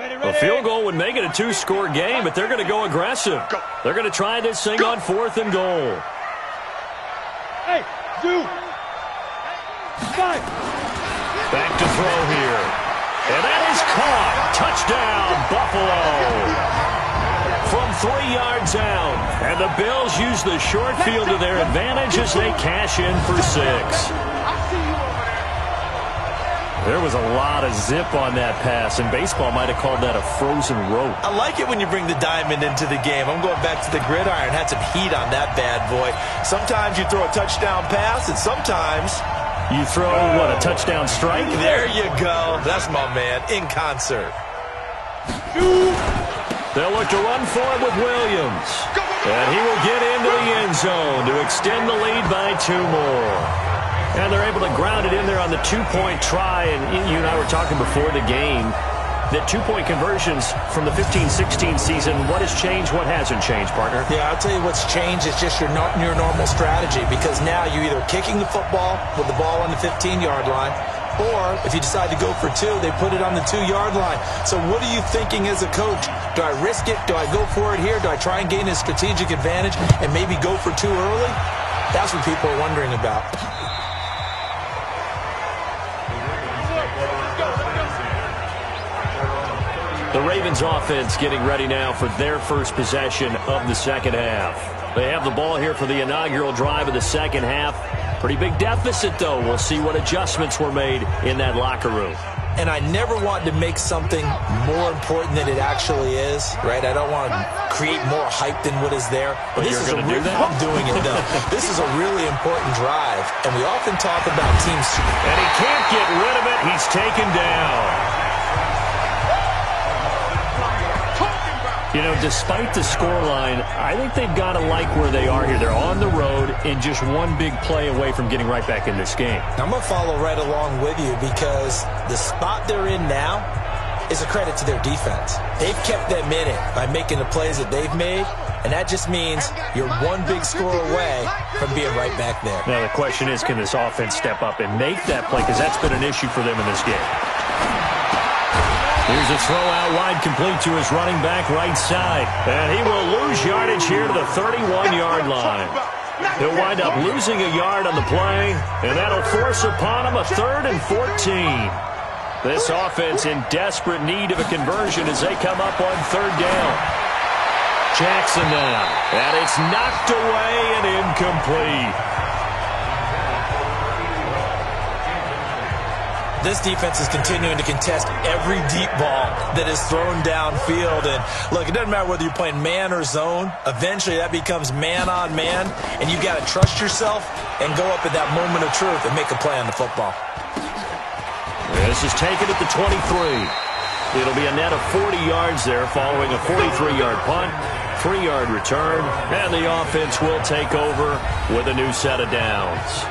A: A field goal would make it a 2-score game, but they're going to go aggressive. They're going to try this thing on 4th and goal.
D: Hey, 2, 5.
A: Back to throw here. And that is caught. Touchdown, Buffalo. From 3 yards out. And the Bills use the short field to their advantage as they cash in for 6. There was a lot of zip on that pass, and baseball might have called that a frozen rope.
B: I like it when you bring the diamond into the game. I'm going back to the gridiron. Had some heat on that bad boy. Sometimes you throw a touchdown pass, and sometimes
A: you throw, what, a touchdown strike?
B: There you go. That's my man, in concert.
A: They'll look to run for it with Williams. And he will get into the end zone to extend the lead by 2 more. And they're able to ground it in there on the 2-point try. And you and I were talking before the game that 2-point conversions from the 15-16 season, what has changed, what hasn't changed, partner?
B: Yeah, I'll tell you what's changed is just your normal strategy, because now you're either kicking the football with the ball on the 15-yard line, or if you decide to go for 2, they put it on the 2-yard line. So what are you thinking as a coach? Do I risk it? Do I go for it here? Do I try and gain a strategic advantage and maybe go for 2 early? That's what people are wondering about.
A: The Ravens offense getting ready now for their first possession of the second half. They have the ball here for the inaugural drive of the second half. Pretty big deficit, though. We'll see what adjustments were made in that locker room.
B: And I never want to make something more important than it actually is, right? I don't want to create more hype than what is there.
A: But this is
B: I'm doing it, though. This is a really important drive, and we often talk about teams.
A: And he can't get rid of it. He's taken down. You know, despite the scoreline, I think they've got to like where they are here. They're on the road and just one big play away from getting right back in this game.
B: I'm going to follow right along with you because the spot they're in now is a credit to their defense. They've kept them in it by making the plays that they've made, and that just means you're one big score away from being right back there.
A: Now, the question is, can this offense step up and make that play? Because that's been an issue for them in this game. Here's a throw out wide, complete to his running back right side. And he will lose yardage here to the 31-yard line. He'll wind up losing a yard on the play, and that'll force upon him a 3rd and 14. This offense in desperate need of a conversion as they come up on 3rd down. Jackson now, and it's knocked away and incomplete.
B: This defense is continuing to contest every deep ball that is thrown downfield. And look, it doesn't matter whether you're playing man or zone. Eventually, that becomes man on man, and you've got to trust yourself and go up at that moment of truth and make a play on the football.
A: This is taken at the 23. It'll be a net of 40 yards there following a 43-yard punt, 3-yard return, and the offense will take over with a new set of downs.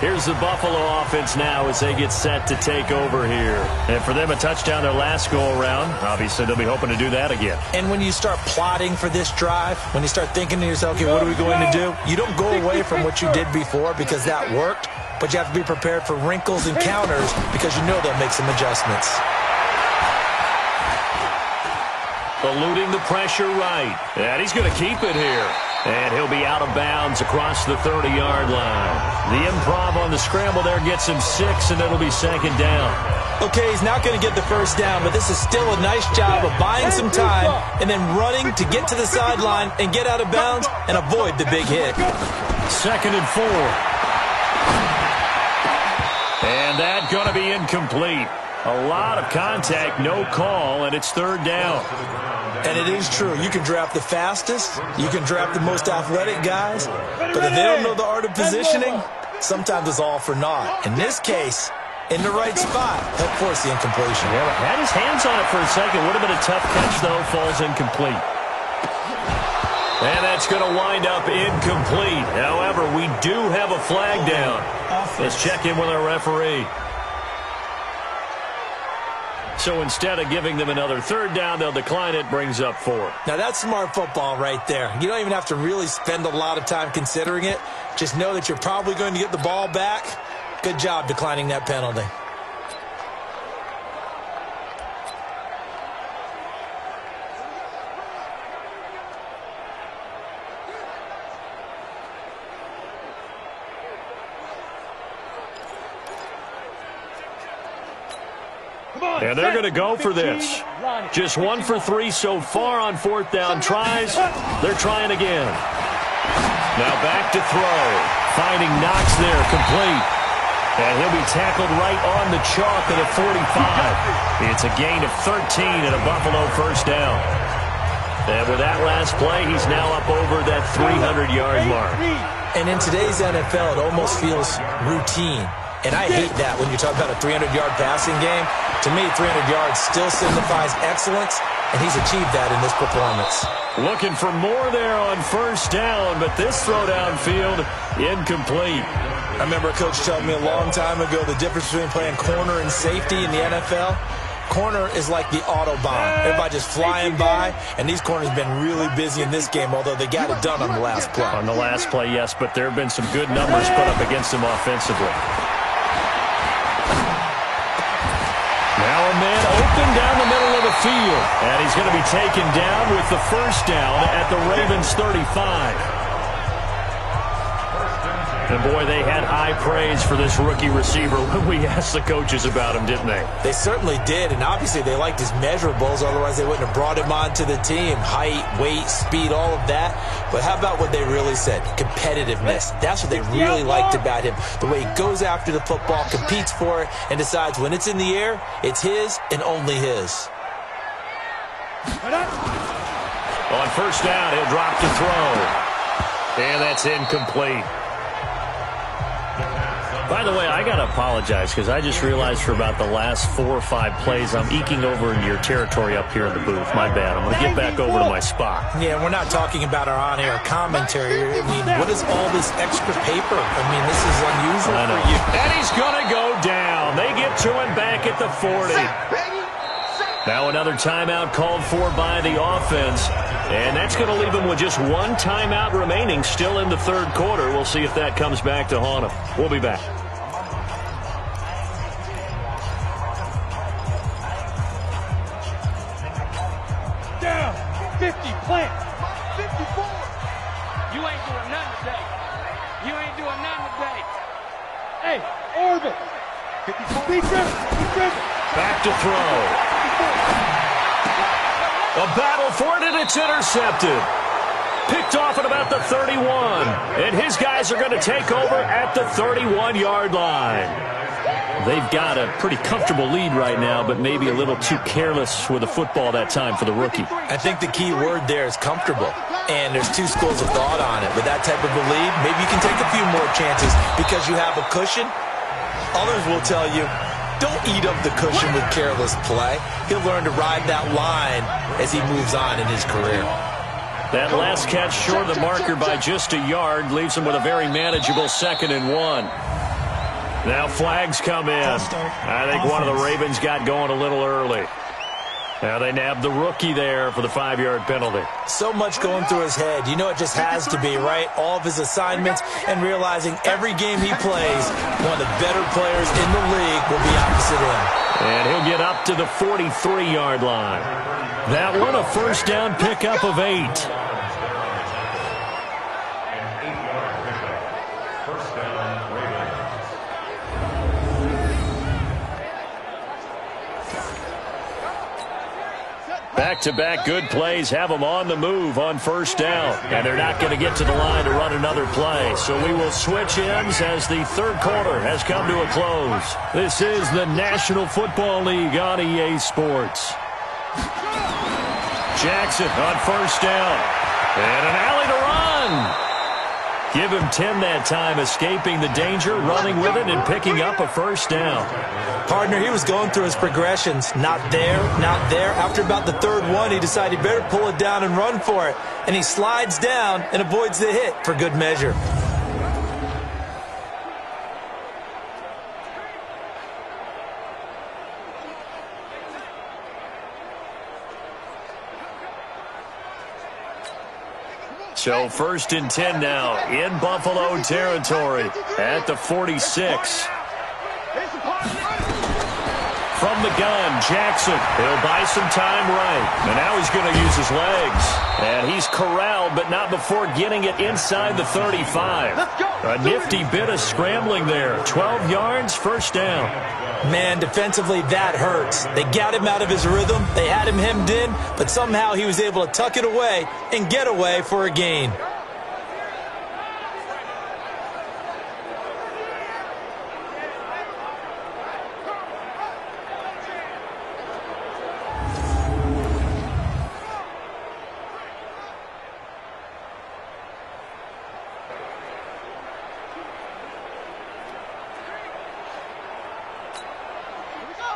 A: Here's the Buffalo offense now as they get set to take over here. And for them, a touchdown their last go-around. Obviously, they'll be hoping to do that again.
B: And when you start plotting for this drive, when you start thinking to yourself, okay, what are we going to do? You don't go away from what you did before because that worked, but you have to be prepared for wrinkles and counters because you know they'll make some adjustments.
A: Eluding the pressure right. And he's going to keep it here. And he'll be out of bounds across the 30-yard line. The improv on the scramble there gets him 6, and it'll be 2nd down.
B: Okay, he's not going to get the first down, but this is still a nice job of buying some time and then running to get to the sideline and get out of bounds and avoid the big hit.
A: 2nd and 4. And that's going to be incomplete. A lot of contact, no call, and it's 3rd down.
B: And it is true. You can draft the fastest. You can draft the most athletic guys. But if they don't know the art of positioning, sometimes it's all for naught. In this case, in the right spot, help force the incompletion.
A: Yeah, had his hands on it for a second. Would have been a tough catch, though. Falls incomplete. And that's going to wind up incomplete. However, we do have a flag down. Let's check in with our referee. So instead of giving them another 3rd down, they'll decline it, brings up 4.
B: Now, that's smart football right there. You don't even have to really spend a lot of time considering it. Just know that you're probably going to get the ball back. Good job declining that penalty.
A: And they're going to go for this. Just 1 for 3 so far on 4th down tries. They're trying again. Now back to throw. Finding Knox there, complete. And he'll be tackled right on the chalk at a 45. It's a gain of 13 and a Buffalo 1st down. And with that last play, he's now up over that 300-yard mark.
B: And in today's NFL, it almost feels routine. And I hate that when you talk about a 300-yard passing game. To me, 300 yards still signifies excellence, and he's achieved that in this performance.
A: Looking for more there on 1st down, but this throw downfield, incomplete.
B: I remember a coach telling me a long time ago the difference between playing corner and safety in the NFL. Corner is like the Autobahn. Everybody just flying by, and these corners have been really busy in this game, although they got it done on the last play.
A: On the last play, yes, but there have been some good numbers put up against them offensively. Now a man open down the middle of the field. And he's going to be taken down with the 1st down at the Ravens 35. And boy, they had high praise for this rookie receiver when we asked the coaches about him, didn't they?
B: They certainly did, and obviously they liked his measurables, otherwise they wouldn't have brought him onto the team. Height, weight, speed, all of that. But how about what they really said? Competitiveness. That's what they really liked about him. The way he goes after the football, competes for it, and decides when it's in the air, it's his and only his.
A: On 1st down, he'll drop to throw. And that's incomplete. By the way, I got to apologize because I just realized for about the last 4 or 5 plays, I'm eking over into your territory up here in the booth. My bad. I'm going to get back over to my spot.
B: Yeah, we're not talking about our on-air commentary. I mean, what is all this extra paper? I mean, this is unusual for you.
A: And he's going to go down. They get to him back at the 40. Now another timeout called for by the offense. And that's going to leave him with just 1 timeout remaining still in the 3rd quarter. We'll see if that comes back to haunt him. We'll be back.
D: Plant.
C: 54.
G: You ain't doing nothing today. You ain't doing nothing today.
D: Hey, orbit.
C: 54.
D: Be driven.
A: Back to throw. A battle for it, and it's intercepted. Picked off at about the 31. And his guys are going to take over at the 31-yard line. They've got a pretty comfortable lead right now, but maybe a little too careless with the football that time for the rookie.
B: I think the key word there is comfortable. And there's two schools of thought on it. With that type of a lead, maybe you can take a few more chances because you have a cushion. Others will tell you, don't eat up the cushion with careless play. He'll learn to ride that line as he moves on in his career.
A: That last catch short of the marker by just a yard leaves him with a very manageable 2nd and 1. Now flags come in. I think one of the Ravens got going a little early. Now they nabbed the rookie there for the 5-yard penalty.
B: So much going through his head. You know it just has to be, right? All of his assignments and realizing every game he plays, one of the better players in the league will be opposite him.
A: And he'll get up to the 43-yard line. That one a first down pickup of 8. Back-to-back good plays have them on the move on first down. And they're not going to get to the line to run another play. So we will switch ends as the third quarter has come to a close. This is the National Football League on EA Sports. Jackson on first down. And an alley to run. Give him 10 that time, escaping the danger, running with it, and picking up a first down.
B: Partner, he was going through his progressions. Not there, not there. After about the third one, he decided he better pull it down and run for it. And he slides down and avoids the hit for good measure.
A: So 1st and 10 now in Buffalo territory at the 46. From the gun, Jackson. He'll buy some time right. And now he's going to use his legs. And he's corralled, but not before getting it inside the 35. A nifty bit of scrambling there. 12 yards, first down.
B: Man, defensively, that hurts. They got him out of his rhythm. They had him hemmed in, but somehow he was able to tuck it away and get away for a gain.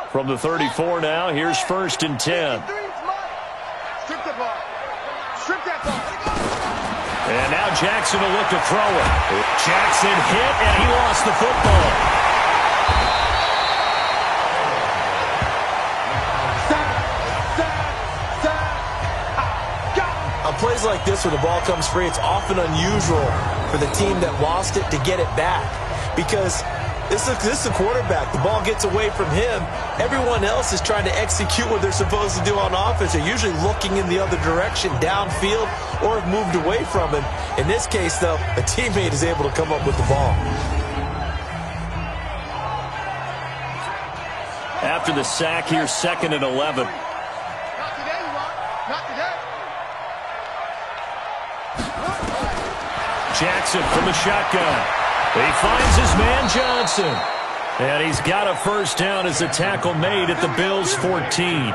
A: From the 34 now, here's 1st and 10.
C: Strip the ball. Strip that ball.
A: And now Jackson will look to throw it. Jackson hit, and he lost the football.
B: On plays like this where the ball comes free, it's often unusual for the team that lost it to get it back. Because this is a quarterback. The ball gets away from him. Everyone else is trying to execute what they're supposed to do on offense. They're usually looking in the other direction, downfield, or have moved away from him. In this case, though, a teammate is able to come up with the ball.
A: After the sack, here's 2nd and 11.
C: Not today, Rock. Not today.
A: Jackson from the shotgun. He finds his man Johnson. And he's got a first down as the tackle made at the Bills' 14.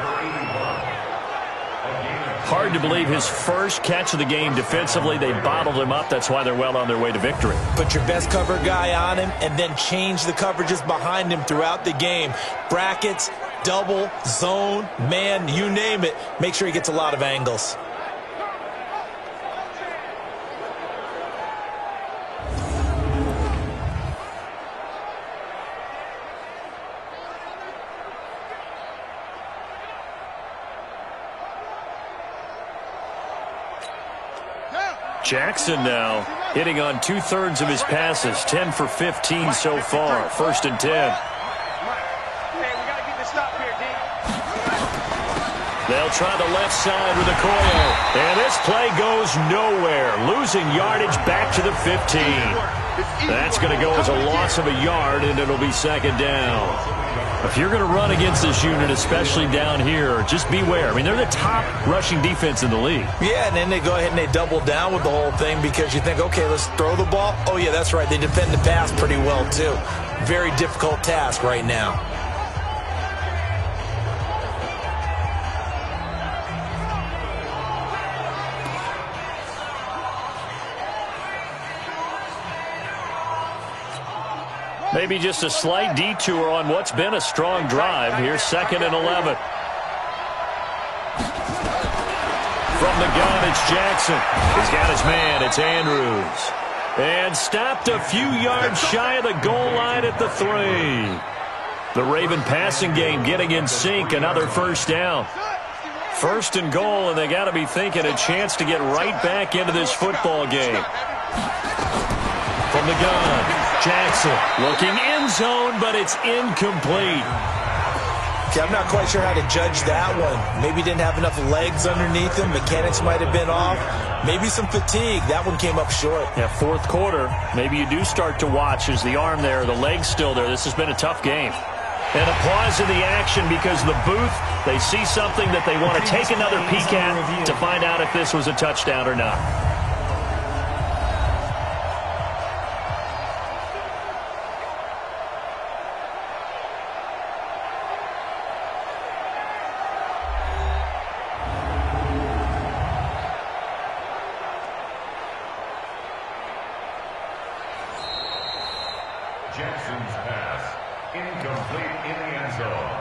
A: Hard to believe his first catch of the game defensively. They bottled him up. That's why they're well on their way to victory.
B: Put your best cover guy on him and then change the coverages behind him throughout the game. Brackets, double, zone, man, you name it. Make sure he gets a lot of angles.
A: Jackson now hitting on 2/3 of his passes, 10 for 15 so far. 1st and 10.
G: Hey, we got to get this stop here, D.
A: They'll try the left side with Okoye. And this play goes nowhere. Losing yardage back to the 15. That's going to go as a loss of a yard, and it'll be second down. If you're going to run against this unit, especially down here, just beware. I mean, they're the top rushing defense in the league.
B: Yeah, and then they go ahead and they double down with the whole thing because you think, okay, let's throw the ball. Oh, yeah, that's right. They defend the pass pretty well, too. Very difficult task right now.
A: Maybe just a slight detour on what's been a strong drive. Here's 2nd and 11. From the gun, it's Jackson. He's got his man. It's Andrews. And stopped a few yards shy of the goal line at the 3. The Raven passing game getting in sync. Another first down. 1st and goal, and they got to be thinking a chance to get right back into this football game. From the gun, Jackson looking end zone, but it's incomplete.
B: Okay, I'm not quite sure how to judge that one. Maybe didn't have enough legs underneath him. Mechanics might have been off. Maybe some fatigue. That one came up short.
A: Yeah, 4th quarter. Maybe you do start to watch. Is the arm there, the leg's still there? This has been a tough game. And a pause in the action because the booth, they see something that they want to take another peek at to find out if this was a touchdown or not.
H: Jackson's pass, incomplete in the end zone.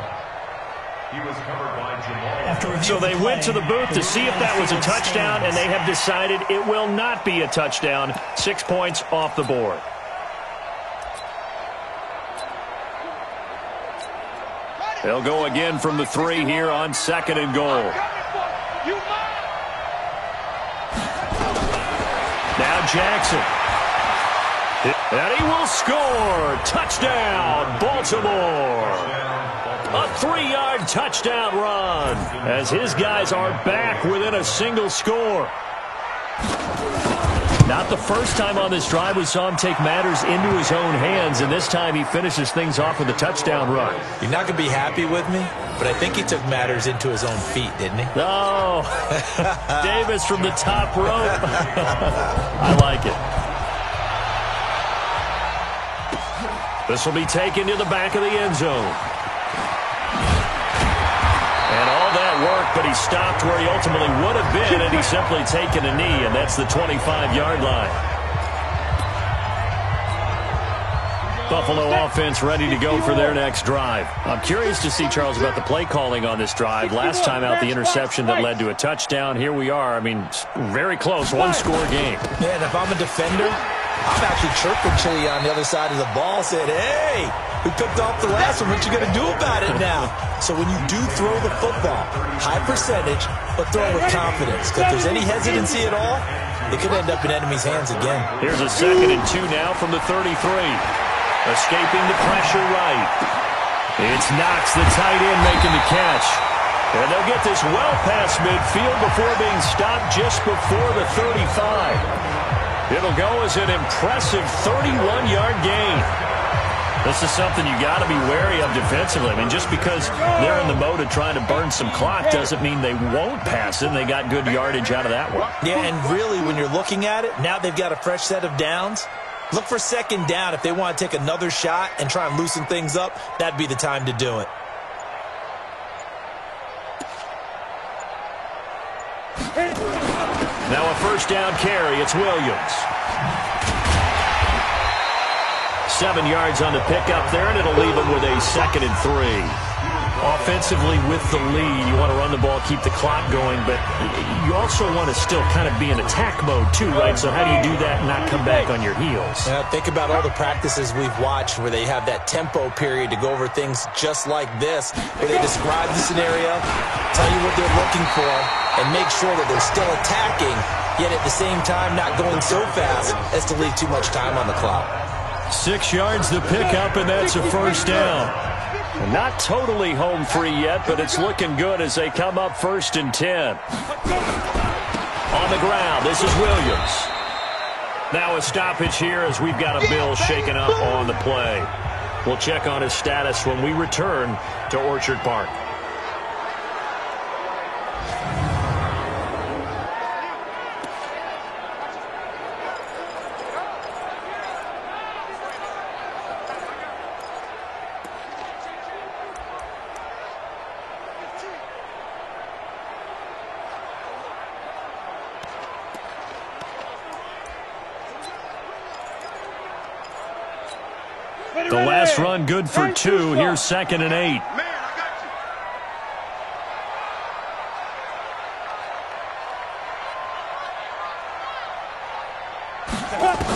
H: He was covered by Jamal.
A: So they went to the booth to see if that was a touchdown, and they have decided it will not be a touchdown. 6 points off the board. They'll go again from the 3 here on 2nd and goal. Now Jackson. And he will score. Touchdown, Baltimore. A 3-yard touchdown run as his guys are back within a single score. Not the first time on this drive we saw him take matters into his own hands, and this time he finishes things off with a touchdown run.
B: You're not going to be happy with me, but I think he took matters into his own feet, didn't he?
A: Oh, Davis from the top rope. I like it. This will be taken to the back of the end zone. And all that work, but he stopped where he ultimately would have been, and he's simply taken a knee, and that's the 25-yard line. Buffalo offense ready to go for their next drive. I'm curious to see, Charles, about the play calling on this drive. Last time out, the interception that led to a touchdown. Here we are. I mean, very close, one-score game.
B: Yeah, and if I'm a defender, I'm actually chirping Chili on the other side of the ball, saying, hey, we picked off the last one. What you going to do about it now? So when you do throw the football, high percentage, but throw it with confidence. If there's any hesitancy at all, it could end up in enemy's hands again.
A: Here's a 2nd and 2 now from the 33. Escaping the pressure right. It's Knox, the tight end, making the catch. And they'll get this well past midfield before being stopped just before the 35. It'll go as an impressive 31-yard gain. This is something you got to be wary of defensively. I mean, just because they're in the mode of trying to burn some clock doesn't mean they won't pass it. And they got good yardage out of that one.
B: Yeah, and really, when you're looking at it, now they've got a fresh set of downs. Look for 2nd down. If they want to take another shot and try and loosen things up, that'd be the time to do it.
A: Now a first down carry. It's Williams. 7 yards on the pickup there, and it'll leave him with a 2nd and 3. Offensively with the lead, you want to run the ball, keep the clock going, but you also want to still kind of be in attack mode too, right? So how do you do that and not come back on your heels?
B: Think about all the practices we've watched where they have that tempo period to go over things just like this, where they describe the scenario, tell you what they're looking for, and make sure that they're still attacking, yet at the same time not going so fast as to leave too much time on the clock.
A: 6 yards to pick up, and that's a first down. Not totally home free yet, but it's looking good as they come up 1st and 10. On the ground, this is Williams. Now a stoppage here as we've got a Bill shaken up on the play. We'll check on his status when we return to Orchard Park. The last run good for 2. Here's 2nd and 8.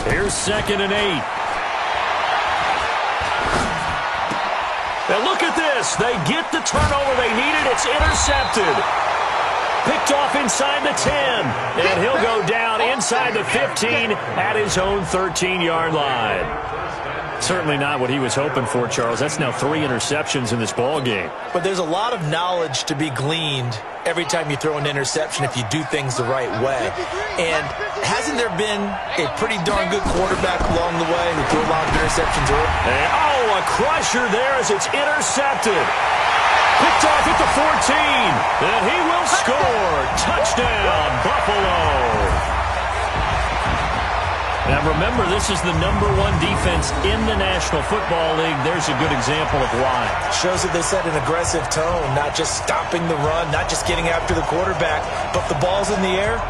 A: Here's 2nd and 8. Now look at this. They get the turnover they needed. It's intercepted. Picked off inside the 10. And he'll go down inside the 15 at his own 13-yard line. Certainly not what he was hoping for, Charles. That's now 3 interceptions in this ball game.
B: But there's a lot of knowledge to be gleaned every time you throw an interception if you do things the right way. And hasn't there been a pretty darn good quarterback along the way who threw a lot of interceptions early?
A: And, a crusher there as it's intercepted. Picked off at the 14. And he will score. Touchdown, Buffalo. Now, remember, this is the #1 defense in the National Football League. There's a good example of why.
B: Shows that they set an aggressive tone, not just stopping the run, not just getting after the quarterback, but the ball's in the air.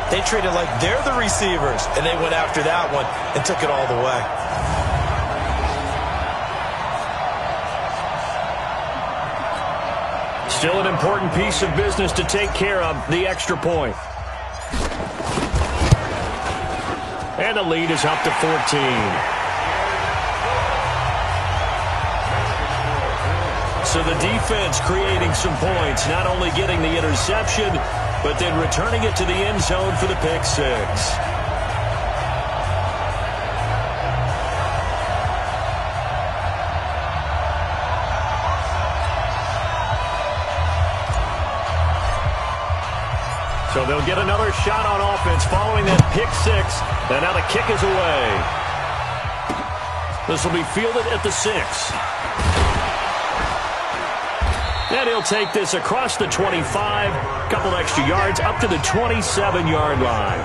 B: They treat it like they're the receivers, and they went after that one and took it all the way.
A: Still an important piece of business to take care of, the extra point. And the lead is up to 14. So the defense creating some points, not only getting the interception, but then returning it to the end zone for the pick 6. So they'll get another shot on offense following that pick 6. And now the kick is away. This will be fielded at the 6. And he'll take this across the 25. Couple extra yards up to the 27-yard line.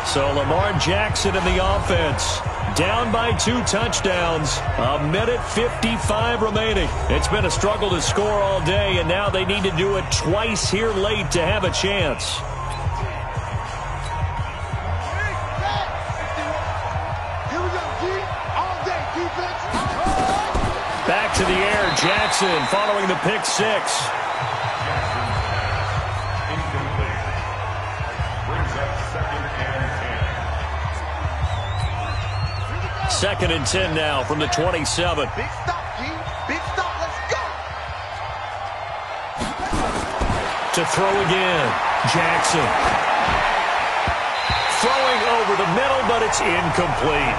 A: So Lamar Jackson in the offense. Down by 2 touchdowns. 1:55 remaining. It's been a struggle to score all day, and now they need to do it twice here late to have a chance. Back to the air, Jackson following the pick 6. Second and 10 now from the 27.
C: Big stop, G. Big stop. Let's go.
A: To throw again. Jackson. Throwing over the middle, but it's incomplete.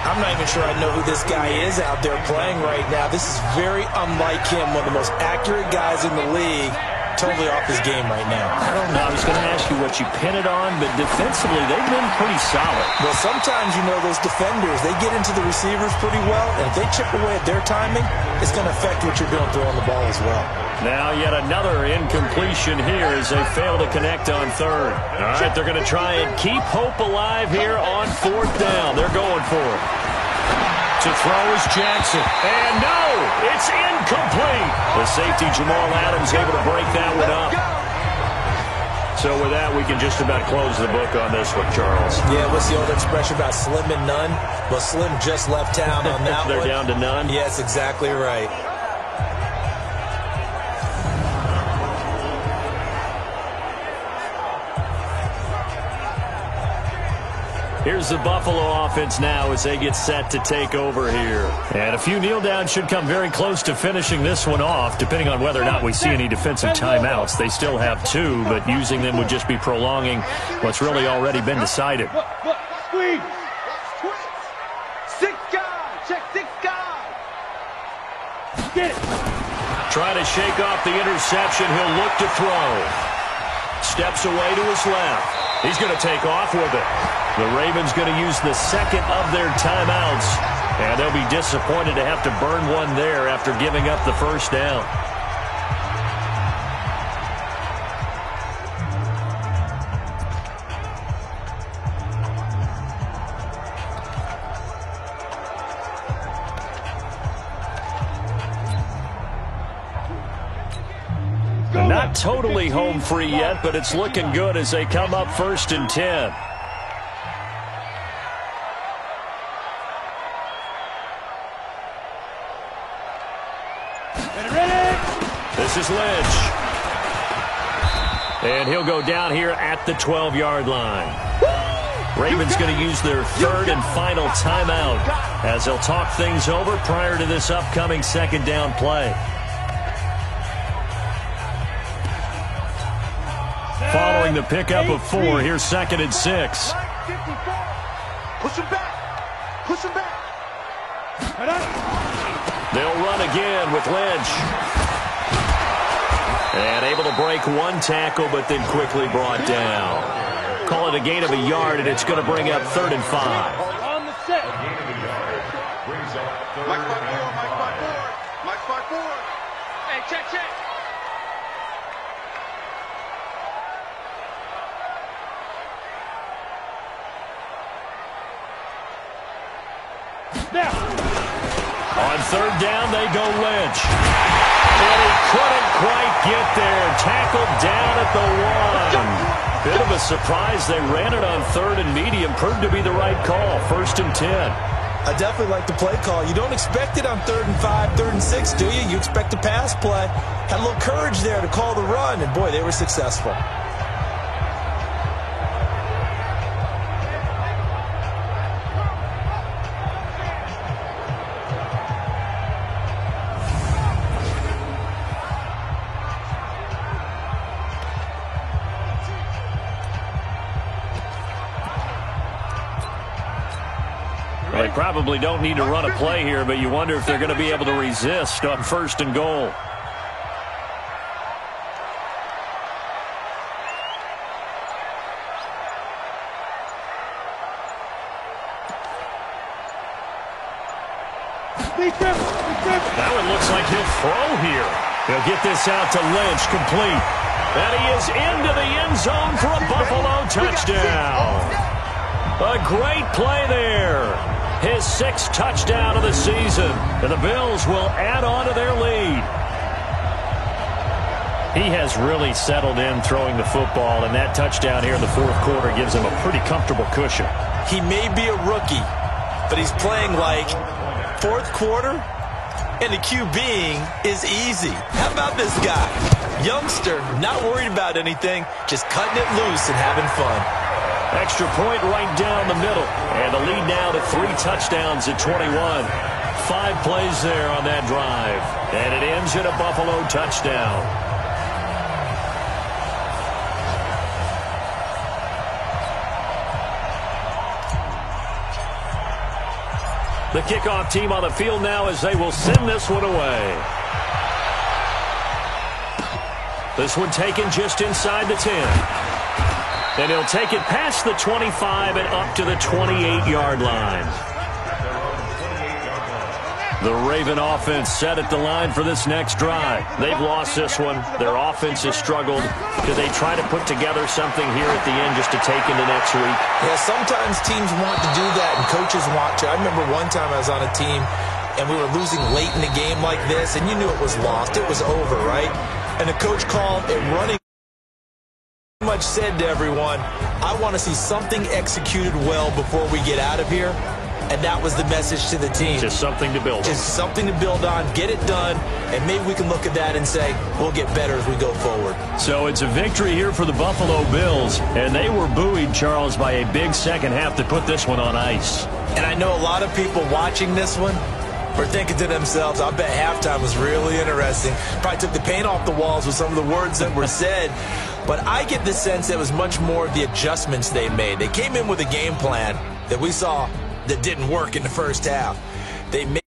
B: I'm not even sure I know who this guy is out there playing right now. This is very unlike him, one of the most accurate guys in the league. Totally off his game right now.
A: I don't know. I was going to ask you what you pin it on, but defensively, they've been pretty solid.
B: Well, sometimes, those defenders, they get into the receivers pretty well, and if they chip away at their timing, it's going to affect what you're doing throwing the ball as well.
A: Now yet another incompletion here as they fail to connect on 3rd. All right, they're going to try and keep hope alive here on 4th down. They're going for it. To throw is Jackson. And no, it's incomplete. The safety, Jamal Adams, able to break that one up. So with that, we can just about close the book on this one, Charles.
B: Yeah, what's the old expression about slim and none? Well, Slim just left town on that
A: They're
B: one.
A: down to none?
B: Yes, exactly right.
A: Here's the Buffalo offense now as they get set to take over here. And a few kneel downs should come very close to finishing this one off, depending on whether or not we see any defensive timeouts. They still have 2, but using them would just be prolonging what's really already been decided.
D: Squeeze. 6 guys. Check 6 Get it.
A: Trying to shake off the interception. He'll look to throw. Steps away to his left. He's going to take off with it. The Ravens going to use the second of their timeouts. And they'll be disappointed to have to burn one there after giving up the first down. Not totally home free yet, but it's looking good as they come up 1st and 10. This is Lynch. And he'll go down here at the 12-yard line. Ravens going to use their third and final timeout as they'll talk things over prior to this upcoming second down play. Following the pickup of 4, here's 2nd and 6.
C: Push him back. Push him back.
A: They'll run again with Lynch. And able to break one tackle, but then quickly brought down. Call it a gain of a yard, and it's going to bring up 3rd and 5.
D: On the set.
C: Mike 5-4. Mike 5-4.
G: Hey, check.
D: Now.
A: On 3rd down, they go Lynch. And he couldn't quite get there. Tackled down at the 1. Bit of a surprise. They ran it on 3rd and medium. Proved to be the right call. 1st and 10.
B: I definitely like the play call. You don't expect it on 3rd and 5, 3rd and 6, do you? You expect a pass play. Had a little courage there to call the run, and boy, they were successful.
A: They probably don't need to run a play here, but you wonder if they're going to be able to resist on 1st and goal. That one looks like he'll throw here. He'll get this out to Lynch, complete. And he is into the end zone for a Buffalo touchdown. A great play there. His 6th touchdown of the season. And the Bills will add on to their lead. He has really settled in throwing the football, and that touchdown here in the 4th quarter gives him a pretty comfortable cushion.
B: He may be a rookie, but he's playing like 4th quarter, and the QBing is easy. How about this guy? Youngster, not worried about anything, just cutting it loose and having fun.
A: Extra point right down the middle. And the lead now to 3 touchdowns at 21. 5 plays there on that drive. And it ends in a Buffalo touchdown. The kickoff team on the field now as they will send this one away. This one taken just inside the 10. And he'll take it past the 25 and up to the 28-yard line. The Raven offense set at the line for this next drive. They've lost this one. Their offense has struggled. Do they try to put together something here at the end just to take into next week?
B: Yeah, sometimes teams want to do that and coaches want to. I remember one time I was on a team and we were losing late in the game like this, and you knew it was lost. It was over, right? And the coach called a running much said to everyone, I want to see something executed well before we get out of here. And that was the message to the team.
A: Just something to build on.
B: Just something to build on, get it done, and maybe we can look at that and say, we'll get better as we go forward.
A: So it's a victory here for the Buffalo Bills, and they were buoyed, Charles, by a big second half to put this one on ice.
B: And I know a lot of people watching this one were thinking to themselves, I bet halftime was really interesting. Probably took the paint off the walls with some of the words that were said. But I get the sense that it was much more of the adjustments they made. They came in with a game plan that we saw that didn't work in the first half. They made